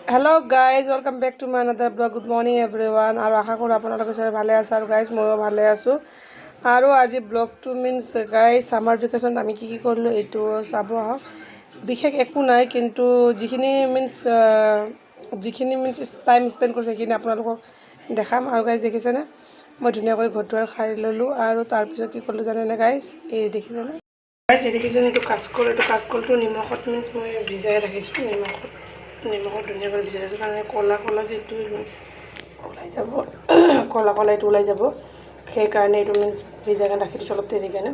hello guys welcome back to my another blog good morning everyone और आशा करूँ आपलोग सब भाले आछे और गाइज मैं भाले आसो और आज ब्लॉग टू मीन्स गाइज सामार भेकेशन आमी की करलो एटू चाब विशेष एकू नाई किन्तु जिखिनि मीन्स टाइम स्पेंड करछे सेखिनि आपनालोকক देखाम और गाइज देखिछेने मैं धुनियाকৈ घर दुआर खाई ललो और तार पिছত की करलो जाने गाइज ये देखिछेने गाइज ये देखिछेने काचकलটো निमखत मीन्स मैं भिजाई राखिছো निमखत धुनियाকৈ भिजाই राखिছো कारण कला कला जेतु मीन्स ओलाई যাব कला कला एटु ओलाई যাব সেই কাৰণে এটু मीन्स भिजाই ৰাখি দিছো অলপ দেৰি কাৰণে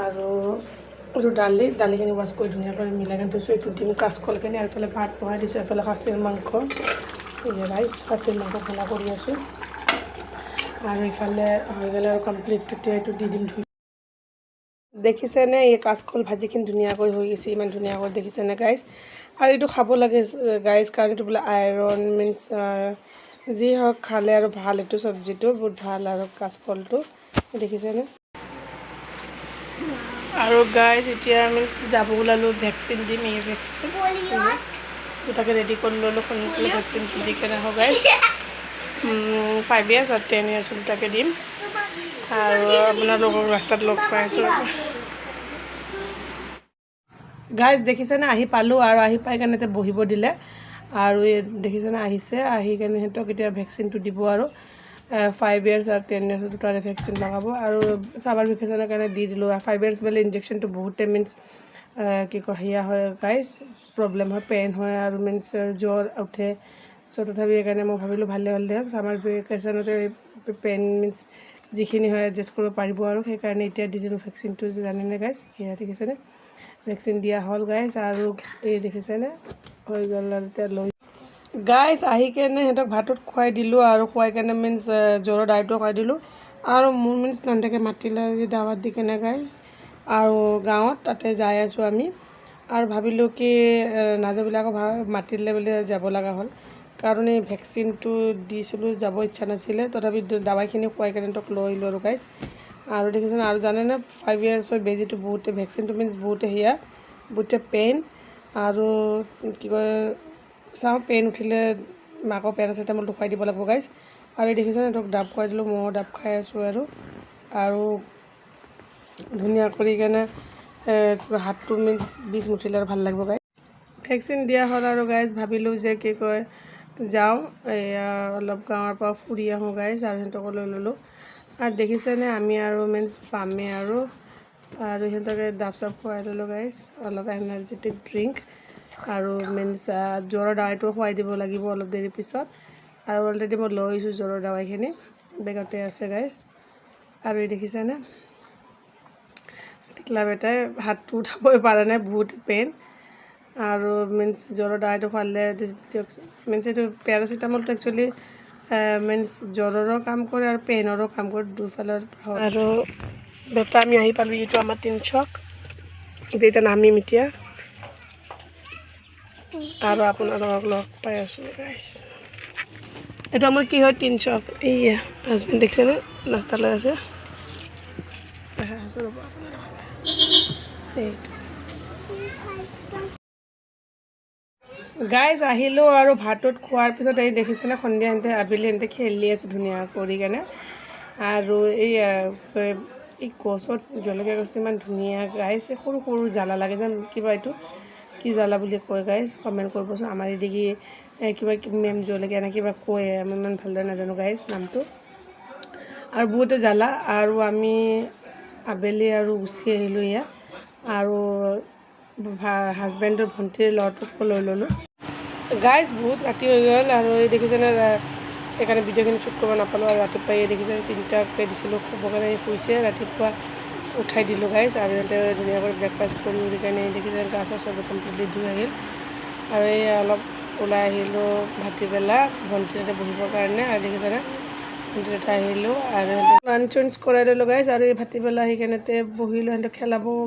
আৰু এটু দালিখিনি ওয়াশ কৰি ধুনিয়াকৈ মিলাই কেনে থৈছো এটু দিম কাচকলখিনি আৰু ফলে ভাত বহাই দিছো এফালে খাচীৰ মাংস এই ৰাইস খাচীৰ মাংস খানা কৰি আছো আৰু ইফালে হৈ গলে আৰু কমপ্লিট তেতিয়া এটু দি দিম ধুই দেখিছেনে এই কাচকল ভাজিখিনি ধুনিয়াকৈ হৈ গৈছে ইমান ধুনিয়াকৈ দেখিছেনে গাইজ और ये खाब लगे गाइज कारण बोले आयरन मीन्स जी हक खाले और भल ये सब्जी बहुत भल और काचकल देखिसे और गाइज इतना मीन्स जब ओलो भैक्सीन दिम ये भैक्सीन गोटे रेडी कर लो सोनकाले भैक्सीन दी के हो गाइज 5 years और 10 years दुटाके दिम और अपना रास्ता लग पाइसो गाइज देखिছেনে আহি পালো আৰু আহি পাই কাৰণে বহিব দিলে আৰু দেখিছেনে আহিছে আহি কাৰণে হেতক এতিয়া ভ্যাকচিনটো দিব আৰু 5 years আৰু 10 years দুটাৰে ভ্যাকচিন লগাব আৰু সামাৰ ভ্যাকচিনৰ কাৰণে দি দিলো 5 years বেলে ইনজেকশনটো বহুতে মিন্স কি কহিয়া হয় গাইজ প্ৰবলেম হয় পেইন হয় আৰু মিন্স জ্বৰ উঠে সো তথাপি কাৰণে মই ভাবিলো ভালে সামাৰ ভ্যাকচিনতে পেইন মিন্স যিখিনি হয় এডজাস্ট কৰিব পাৰিব আৰু সেই কাৰণে এতিয়া দি দিলো ভ্যাকচিনটো জানেনে গাইজ ইয়া দেখিছেনে ভ্যাকচিন দিয়া হল গাইজ আৰু এই দেখিছেনে হৈ গল আৰু গাইজ আহি কেনে হেতক ভাতত খুৱাই দিলো আৰু খুৱাই কেনে মিন্স জ্বৰৰ ডাইটো খুৱাই দিলো আৰু মোৰ মিন্স নন্দেকে মাতিলে যে দাৱাত দি কেনে গাইজ আৰু গাঁৱত তাতে যাই আছো আমি আৰু ভাবিলো কি নাযাবিলাকক মাতিলে বুলি যাব লগা হল কাৰণ এই ভ্যাকচিনটো দিছিলো যাব ইচ্ছা নাছিলে তথাপি দাৱাইখিনি খুৱাই কেনে তক লৈলো আৰু গাইজ और देखिए और जाने ना 5 years बेजी तो बहुत भैक्सीन तो मीन्स बहुत हिया बहुत पेन और कि चाँ पेन उठिले माक पेरासिटामल खुवाई दी लगे गाइज और देखिए डाब खुवाई दिल मैं डाब खाई आसो और धुनिया कने हाथ तो मीन्स बिष नुठिले और भल लगे गाइज भैक्सीन दिया हल और गाइज भाविलो जे कि कय जाऊँ अलप गाँवर पर फुरी आहूँ गाइज और सिहतक ललो और देखिसेने आमी और मीन्स पामे और सिहतके डाब चाब खुवाई ललो गाइज अलप एनार्जेटिक ड्रिंक और मीन्स ज्वर दावाईटो खुवाई दी लगे अलप देरी पिছত और अलरेडी मैं लैसो ज्वर दावाईखिनि बेगते आछे गाइज और देखिसेने टिकला बेटाई हाथ उठाबई पारा नाई बहुत पेन और मीन्स ज्वर दावाईटो खुवाले मीन्स ये पेरासिटामल एक्चुअली मीन्स ज्वररो काम करे और पेनरो काम करे दुफाলৰ और बेटा आमी आহি পালো এইটো আমাৰ তিনচক এটা নামিম এতিয়া আৰু আপোনালোকক লগ পাই আছো গাইস এটা আমাৰ কি হয় তিনচক এই হাজবেন্ড দেখছে না নাস্তা লৈ আছে ৰ'ব আপোনালোকক गाइज आहिलो और भातत खुवार पिছত এই দেখিছেনে সন্ধিয়া হেনতে আবেলি হেনতে খেলি আছে ধুনিয়া কৰি কেনে আৰু এই গছত জলকীয়া গছটো ইমান ধুনিয়া গাইজ সৰু সৰু জ্বালা লাগে যেন কিবা এইটো কি জ্বালা বুলি কয় গাইজ কমেণ্ট কৰিবচোন আমাৰ এদিকে কিবা মেম জলকীয়া নে কিবা কয় আমি ইমান ভালদৰে নাজানো গাইজ নামটো আৰু বহুতে জ্বালা আৰু আমি আবেলি আৰু গুচি আহিলো ইয়া আৰু হাজবেণ্ডৰ ভণ্টিৰ ল'ৰাটোক লৈ ললো गाइज बहुत राति हो गल और देखिसेने সেইকাৰণে ভিডিঅ'খিনি শ্বুট কৰিব নাপালোঁ আৰু ৰাতিপুৱা দেখিছে 3টাকৈ দিছিলোঁ শুব কাৰণে শুইছে ৰাতিপুৱা উঠাই দিলোঁ গাইজ আৰু সিহঁতে ধুনীয়াকৈ ব্ৰেকফাষ্ট কৰি কাৰণে দেখিছে গা চা চব কমপ্লিটলি ধুই আহিল আৰু এই অলপ ওলাই আহিলোঁ ভাটিবেলা ভণ্টিৰ তাতে বহিবৰ কাৰণে আৰু দেখিছেনে ভণ্টিৰ তাতে আহিলোঁ আৰু লাঞ্চ চেঞ্জ কৰাই দিলোঁ গাইজ আৰু এই ভাটিবেলা আহি কেনেতে বহিলোঁ সিহঁতক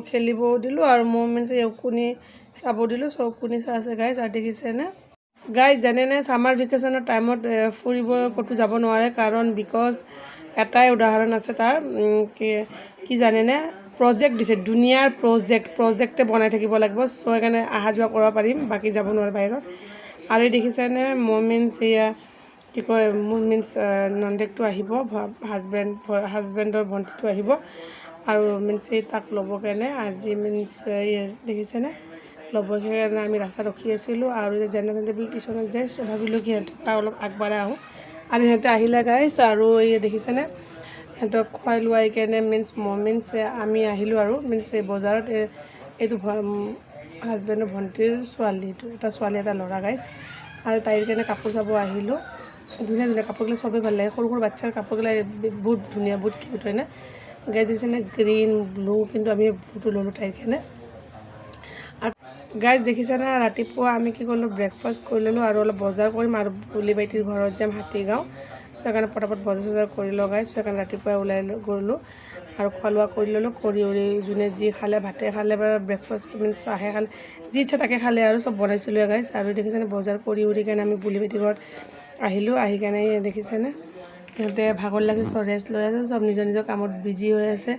খেলিবও দিলোঁ আৰু মই মিন্স এওকুনি চাব দিলোঁ চকুনি চাই আছে গাইজ আৰু দেখিছেনে गाइज जाने सामार भेकेशनर टाइमत फुरिब कतो যাব নোৱাৰে कारण बिकज एटाई उदाहरण আছে तार कि जाने प्रोजेक्ट दिसे दुनियार प्रोजेक्टे बनाई থাকিব লাগিব सो সেইকাৰণে আহা যোৱা কৰিব পাৰিম বাকি যাব নোৱাৰে বাহিৰত আৰু দেখিছেনে মোৰ মিনছ এয়া কি কয় মোৰ মিনছ নন্দেকটো আহিব হাজবেণ্ডৰ ভণ্টিটো আহিব আৰু মিনছ এই তাক ল'ব কাৰণে আজি মিনছ দেখিছেনে ল'ব কাৰণে আমি ৰাস্তাত ৰখি আছিলোঁ আৰু যেনে তেনে বুলি টিউশ্যনত যাই ভাবিলোঁ কি সিহঁতৰ পৰা অলপ আগবাঢ়াই আহোঁ আৰু সিহঁতে আহিলে গাইছ আৰু এই দেখিছেনে সিহঁতক খুৱাই লোৱাই কাৰণে মিনছ মিনছ আমি আহিলোঁ আৰু মিনছ এই বজাৰত এইটো হাজবেণ্ডৰ ভণ্টিৰ ছোৱালীটো এটা ছোৱালী এটা ল'ৰা গাইছ আৰু তাইৰ কাৰণে কাপোৰ চাব আহিলোঁ ধুনীয়া ধুনীয়া কাপোৰগিলা চবেই ভাল লাগে সৰু সৰু বাচ্ছাৰ কাপোৰগিলা বহুত ধুনীয়া বহুত কিউট হয় না গাইছ দেখিছেনে গ্ৰীণ ব্লু কিন্তু আমি ব্লুটো ল'লোঁ তাইৰ কাৰণে আৰু গাইজ দেখিছেনে ৰাতিপুৱা আমি কি কৰিলোঁ ব্ৰেকফাষ্ট কৰি ল'লোঁ আৰু অলপ বজাৰ কৰিম আৰু বুলি বাইটিৰ ঘৰত যাম হাতীগাঁও চ' সেইকাৰণে পটাপট বজাৰ চজাৰ কৰি লওঁ গাইজ চ' সেইকাৰণে ৰাতিপুৱাই ওলাই গ'লোঁ আৰু খোৱা লোৱা কৰি ল'লোঁ কৰি যোনে যি খালে ভাতে খালে বা ব্ৰেকফাষ্ট মিনছ চাহে খালে যি ইচ্ছা তাকে খালে আৰু চব বনাইছিলোঁ গাইজ আৰু দেখিছেনে বজাৰ কৰি কাৰণে আমি বুলি বাইটিৰ ঘৰত আহিলোঁ আহি কাৰণে দেখিছেনে সিহঁতে ভাগৰ লাগিছে চব ৰেষ্ট লৈ আছে চব নিজৰ নিজৰ কামত বিজি হৈ আছে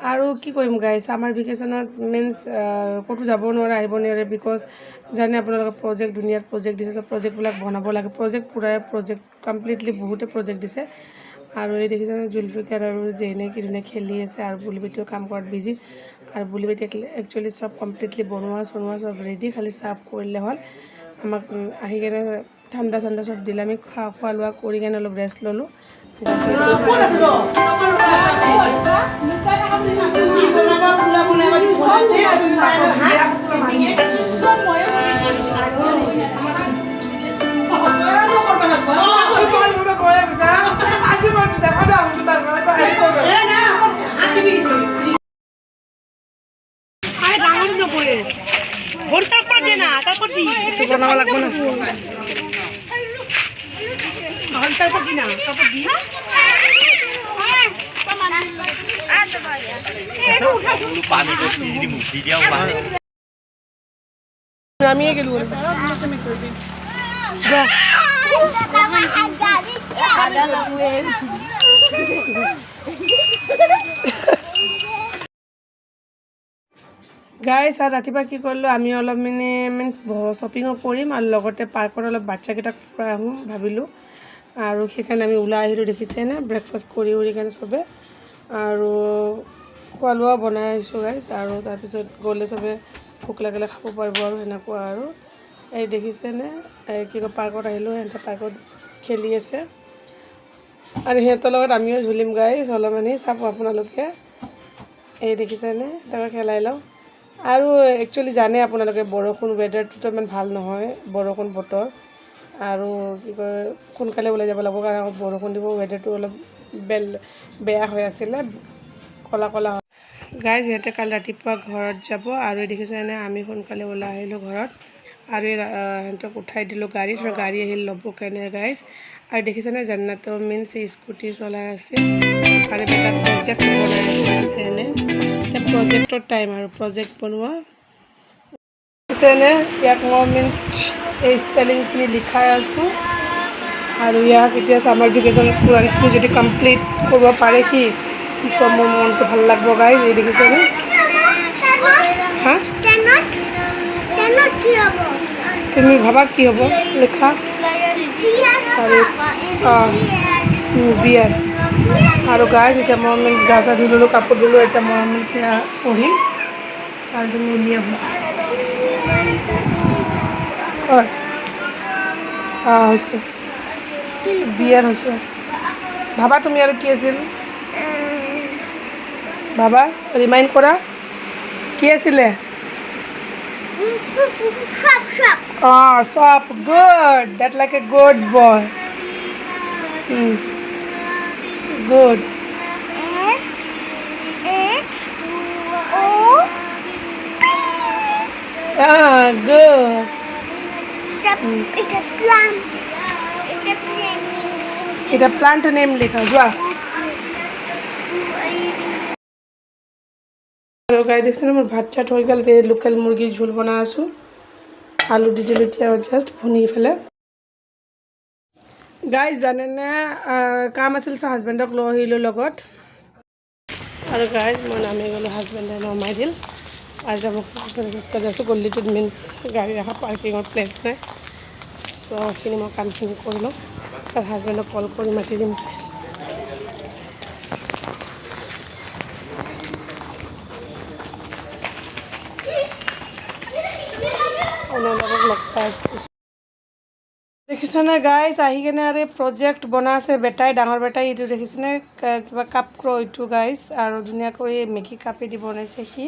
আৰু কি কৰিম গাইজ আমাৰ ভেকেশ্যনত মিনছ ক'তো যাব নোৱাৰে আহিব নোৱাৰে বিকজ জানে আপোনালোকে প্ৰজেক্ট দুনিয়াত প্ৰজেক্ট দিছে চব প্ৰজেক্টবিলাক বনাব লাগে প্ৰজেক্ট কমপ্লিটলি বহুতে প্ৰজেক্ট দিছে আৰু এই দেখিছেনে জুলফিকাৰ আৰু যেনে কি ধুনীয়া খেলি আছে আৰু বুলি বেটিও কাম কৰাত বিজি আৰু বুলি বেটি একচুৱেলি চব কমপ্লিটলি বনোৱা চনোৱা চব ৰেডি খালি চাফ কৰিলে হ'ল আমাক আহি কেনে ঠাণ্ডা চাণ্ডা চব দিলে আমি খোৱা লোৱা কৰি কেনে অলপ ৰেষ্ট ল'লোঁ বনাব লাগব না নামিয়ে গেলু গাইছ আৰু ৰাতিপুৱা কি কৰিলোঁ আমি অলপ মিনছ শ্বপিঙো কৰিম আৰু লগতে পাৰ্কত অলপ বাচ্চাকেইটাক ফুৰাই আহোঁ ভাবিলোঁ আৰু সেইকাৰণে আমি ওলাই আহিলোঁ দেখিছেনে ব্ৰেকফাষ্ট কৰি কাৰণে চবে আৰু খোৱা লোৱা বনাই আহিছোঁ গাইছ আৰু তাৰপিছত গ'লে চবে ভোক লাগিলে খাব পাৰিব আৰু সেনেকুৱা আৰু এই দেখিছেনে কি কয় পাৰ্কত আহিলোঁ সিহঁতে পাৰ্কত খেলি আছে আৰু সিহঁতৰ লগত আমিও ঝুলিম গাইছ অলপমানি চাব আপোনালোকে এই দেখিছেনে তাকে খেলাই লওঁ আৰু একচুৱেলি জানে আপোনালোকে বৰষুণ ৱেডাৰটোতো ইমান ভাল নহয় বৰষুণ বতৰ আৰু কি কয় সোনকালে ওলাই যাব লাগিব কাৰণ বৰষুণ দিব ৱেডাৰটো অলপ বেয়া হৈ আছিলে ক'লা ক'লা গাইজ সিহঁতে কালি ৰাতিপুৱা ঘৰত যাব আৰু দেখিছেনে আমি সোনকালে ওলাই আহিলোঁ ঘৰত আৰু সিহঁতক উঠাই দিলোঁ গাড়ী আহিল ল'ব কাৰণে গাইজ আৰু দেখিছেনে জান্নাতৰ মিনছ স্কুটি চলাই আছে আৰু এটা প্ৰজেক্ট বনাই আছেনে প্ৰজেক্টৰ টাইম আৰু প্ৰজেক্ট বনোৱা দেখিছেনে ইয়াক মই মিনছ এই স্পেলিংখিনি লিখাই আছোঁ আৰু ইয়াক এতিয়া ছামাৰ ভেকেশ্যনত পুৰাখিনি যদি কমপ্লিট কৰিব পাৰে সি চব মোৰ মনটো ভাল লাগিব গাইজ এই দেখিছেনে হা তুমি ভাবা কি হ'ব লিখা আৰু বিয়াৰ আৰু গাইজ এতিয়া মই মিনছ গা চা ধুই ল'লোঁ কাপোৰ ধুলোঁ এতিয়া মই মিনছ পঢ়িম আৰু তুমি উলিয়াব হয় হৈছে বিয়াৰ হৈছে ভাবা তুমি আৰু কি আছিল ভাবা ৰিমাইণ্ড কৰা কি আছিলে সাপ good that like a good boy good good এটা প্লান্ট নেম লেখা যোৱা আৰু গাই দেখছেনে মোৰ ভাত চাত হৈ গ'ল লোকেল মুৰ্গীৰ ঝোল বনাই আছোঁ আলু দি দিলোঁ এতিয়া জাষ্ট ভুনি ফেলে গাই জানেনে কাম আছিল চ হাজবেণ্ডক লৈ আহিলোঁ লগত আৰু গাই মই নামি গ'লোঁ হাজবেণ্ডে নমাই দিল আৰু এতিয়া মোক খোজকাঢ়ি আছোঁ গলিটোত মিনছ গাড়ী ৰখা পাৰ্কিঙৰ প্লেচ নাই চ' এইখিনি মই কামখিনি কৰি লওঁ তাৰ হাজবেণ্ডক কল কৰি মাতি দিম দেখিছেনে গাইজ আহি কেনে আৰু প্ৰজেক্ট বনাই আছে বেটাই ডাঙৰ বেটাই এইটো দেখিছেনে কিবা কাপ ক্ৰ এইটো গাইজ আৰু ধুনীয়া কৰি মেগী কাপেদি বনাইছে সি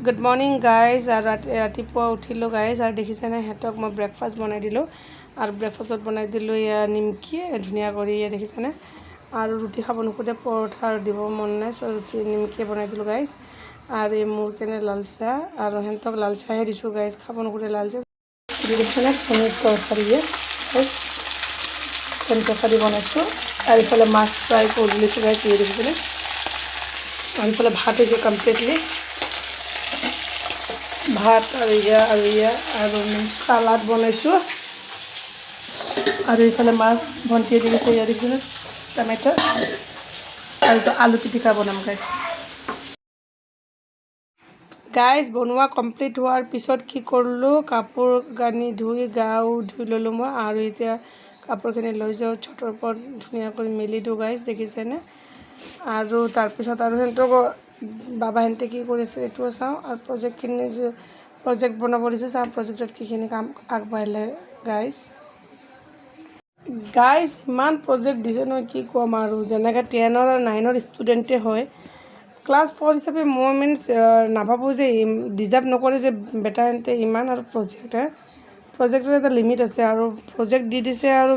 গুড মৰ্ণিং গাইজ আৰু ৰাতিপুৱা উঠিলোঁ গাইজ আৰু দেখিছেনে সিহঁতক মই ব্ৰেকফাষ্ট বনাই দিলোঁ আৰু ব্ৰেকফাষ্টত বনাই দিলোঁ এয়া নিমকি ধুনীয়া কৰি দেখিছেনে আৰু ৰুটি খাব নোখোধে পৰঠা আৰু দিব মন নাই চ' ৰুটি নিমকিয়ে বনাই দিলোঁ গাইজ আৰু এই মোৰ কেনে লাল চাহ আৰু সিহঁতক লাল চাহে দিছোঁ গাইজ খাব নোখোধে লাল চাহ দেখিছেনে পনীৰ তৰকাৰীয়ে পনীৰ তৰকাৰী বনাইছোঁ আৰু ইফালে মাছ ফ্ৰাই কৰি দিছোঁ গাইজ দেখিছেনে আৰু ইফালে ভাত হৈছে কমপ্লিটলি ভাত আৰু আৰু চালাড বনাইছোঁ আৰু এইফালে মাছ ভণ্টিয়ে দি গৈছে ইয়াত দেখিছেনে টমেটো আৰু আলু পিটিকা বনাম গাইজ বনোৱা কমপ্লিট হোৱাৰ পিছত কি কৰিলোঁ কাপোৰ কানি ধুই গাও ধুই ল'লোঁ মই আৰু এতিয়া কাপোৰখিনি লৈ যাওঁ ছটৰ ওপৰত ধুনীয়াকৈ মেলি দিওঁ গাইজ দেখিছেনে আৰু তাৰপিছত আৰু সিহঁতক বাবাহঁতে কি কৰিছে এইটোও চাওঁ আৰু প্ৰজেক্ট বনাব দিছোঁ চাওঁ প্ৰজেক্টত কিখিনি কাম আগবাঢ়িলে গাইজ ইমান প্ৰজেক্ট দিছে নহয় কি ক'ম আৰু যেনেকৈ 10 আৰু 9 ষ্টুডেণ্টে হয় ক্লাছ 4 হিচাপে মই নাভাবোঁ যে ডিজাৰ্ভ নকৰে যে বেটাহঁতে ইমান আৰু প্ৰজেক্টৰ এটা লিমিট আছে আৰু প্ৰজেক্ট দি দিছে আৰু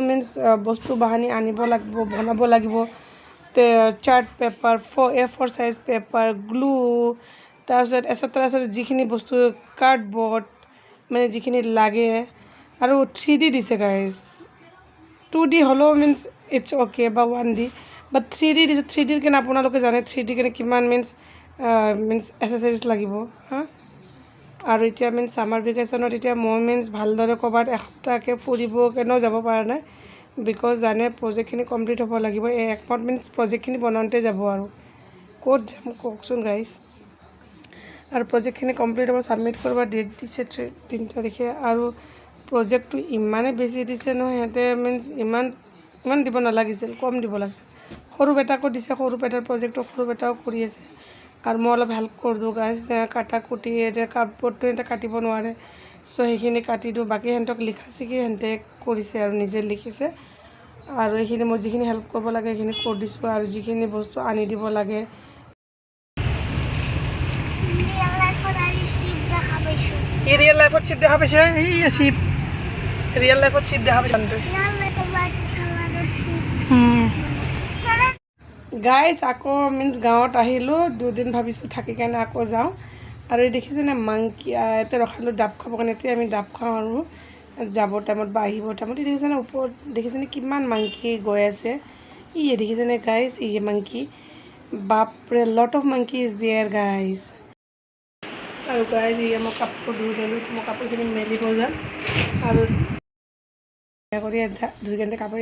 বস্তু বাহানি আনিব লাগিব বনাব লাগিব chart paper A4 size paper glue তাৰপিছত এক্সেট্ৰা যিখিনি বস্তু কাৰ্ডবৰ্ড যিখিনি লাগে আৰু 3D দিছে গাইজ 2D হ'লেও ইটছ অ'কে বা 1D বাট 3D দিছে 3Dৰ কাৰণে আপোনালোকে জানে 3D কাৰণে কিমান এক্সেচাৰিজ লাগিব হা আৰু এতিয়া ছামাৰ ভেকেশ্যনত এতিয়া মই ভালদৰে ক'ৰবাত এসপ্তাহকৈ ফুৰিব কাৰণেও যাব পৰা নাই বিকজ জানে প্ৰজেক্টখিনি কমপ্লিট হ'ব লাগিব এই একমাহ প্ৰজেক্টখিনি বনাওঁতে যাব আৰু ক'ত যাম কওকচোন গাইজ আৰু প্ৰজেক্টখিনি কমপ্লিট হ'ব ছাবমিট কৰিব ডেট দিছে 3 তাৰিখে আৰু প্ৰজেক্টটো ইমানেই বেছি দিছে নহয় সিহঁতে ইমান দিব নালাগিছিল কম দিব লাগিছিল সৰু বেটাকো দিছে সৰু বেটাৰ প্ৰজেক্টটো সৰু বেটাও কৰি আছে আৰু মই অলপ হেল্প কৰি দিওঁ গাইজ কাটা কুটি এতিয়া কাপোৰটো সিহঁতে কাটিব নোৱাৰে চ' সেইখিনি কাটি দিওঁ বাকী সিহঁতক লিখা চিখি সিহঁতে কৰিছে আৰু নিজে লিখিছে আৰু এইখিনি মই যিখিনি হেল্প কৰিব লাগে সেইখিনি কৰি দিছোঁ আৰু যিখিনি বস্তু আনি দিব লাগে ৰিয়েল লাইফত চিপ দেখা পাইছে চিপ ৰিয়েল লাইফত চিপ দেখা পাইছে গাইজ আকৌ গাঁৱত আহিলোঁ 2 দিন ভাবিছোঁ থাকি কেনে আকৌ যাওঁ আৰু এই দেখিছেনে মাংকি ইয়াতে ৰখালোঁ ডাব খাবৰ কাৰণে এতিয়া আমি ডাব খাওঁ আৰু যাব টাইমত বা আহিব টাইমত দেখিছেনে ওপৰত দেখিছেনে কিমান মাংকি গৈ আছে দেখিছেনে গাইজ মাংকি বাপৰে lot of monkey is there guys আৰু গাইজ মই কাপোৰ ধুই ল'লোঁ মই কাপোৰখিনি মেলিব যাম আৰু কৰি ধুই কেনে কাপোৰ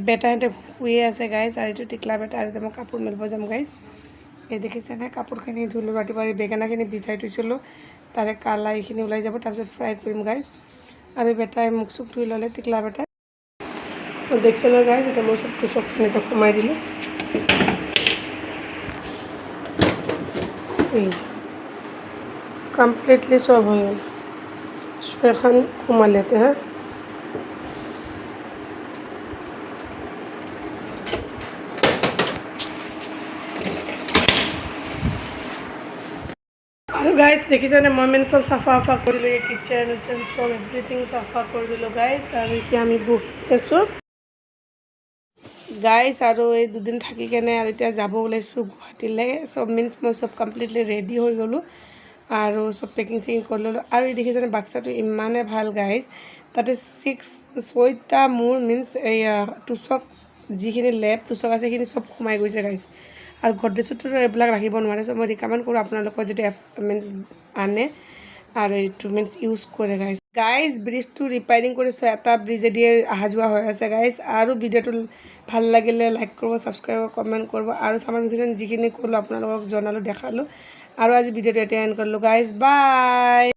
বেটাহঁতে শুয়ে আছে গাইজ আৰু এইটো টিকলা বেটা আৰু মই কাপোৰ মেলিব যাম গাইজ এই দেখিছেনে কাপোৰখিনি ধুলোঁ ৰাতিপুৱা বেঙেনাখিনি ভিজাই থৈছিলোঁ তাৰে কালা এইখিনি ওলাই যাব তাৰপিছত ফ্ৰাই কৰিম গাইজ আৰু বেটাই মুখ চুখ ধুই ল'লে টিকলা বেটাই দেখিছেনে গাইজ এতিয়া মই চবখিনিতে সোমাই দিলোঁ কমপ্লিটলি সব হৈ গ'ল এখন সোমাই লেতে হা আৰু গাইজ দেখিছেনে মই চব চাফা কৰি দিলোঁ কিটচেন উইচেন চব এভৰিথিং চাফা কৰি দিলোঁ গাইজ আৰু এতিয়া আমি বহি আছোঁ গাইজ আৰু এই 2 দিন থাকি কেনে আৰু এতিয়া যাব ওলাইছোঁ গুৱাহাটীলৈ চব মই চব কমপ্লিটলি ৰেডি হৈ গ'লোঁ আৰু চব পেকিং চেকিং কৰি ল'লোঁ আৰু এই দেখিছেনে বাক্সাটো ইমানে ভাল গাইজ তাতে 6টা মোৰ এয়া টুচক যিখিনি লেপ টুচক আছে সেইখিনি চব সোমাই গৈছে গাইজ আৰু গডৰেজতো এইবিলাক ৰাখিব নোৱাৰে চ' মই ৰিকমেণ্ড কৰোঁ আপোনালোকৰ যদি আনে আৰু এইটো ইউজ কৰে গাইজ ব্ৰিজটো ৰিপেয়াৰিং কৰিছে এটা ব্ৰিজেদি অহা যোৱা হৈ আছে গাইজ আৰু ভিডিঅ'টো ভাল লাগিলে লাইক কৰিব ছাবস্ক্ৰাইব কমেণ্ট কৰিব আৰু ছামাৰ ভেকেশ্যন যিখিনি ক'লোঁ আপোনালোকক জনালোঁ দেখালোঁ আৰু আজি ভিডিঅ'টো এতিয়া এণ্ড কৰিলোঁ গাইজ বাই